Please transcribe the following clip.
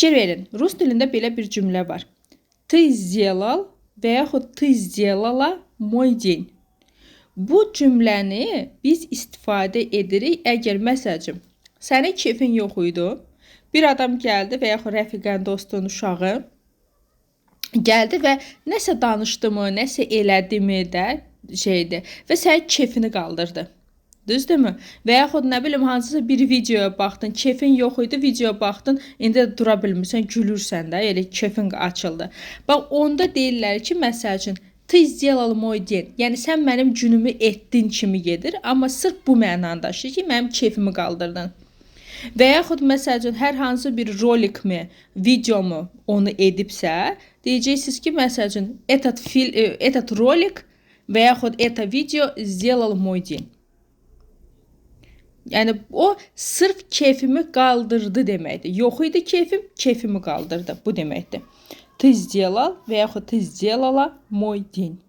Fikir verin. Rus dilində belə bir cümlə var. Ты сделал və yaxud ты сделала мой день. Bu cümləni biz istifadə edirik əgər məsəlcim sənin keyfin yox idi. Bir adam gəldi və yaxud rəfiqən, dostun, uşağı gəldi və nəsə danışdı mı, nəsə elədi mi də şeydir və sənin keyfini qaldırdı. Düzdürmü? Və yaxud nə bilim hansısa bir videoya baxdın, keyfin yox idi, videoya baxdın, indi də dura bilmirsən, gülürsən də, elə keyfin açıldı. Bax onda deyirlər ki, məsəl üçün ты сделал мой день. Yəni sən mənim günümü etdin kimi gedir, amma sırf bu mənada daşıyır ki, mənim keyfimi qaldırdın. Və yaxud məsəl üçün hər hansı bir rolikmi, videomu onu edibsə, deyəcəksiniz ki, məsəl üçün этот ролик və yaxud это video сделал мой день. Yəni o sırf keyfimi qaldırdı deməkdir. Yox idi keyfim, keyfimi qaldırdı. Bu deməkdir. Ты сделал və yaxud ты сделала мой день.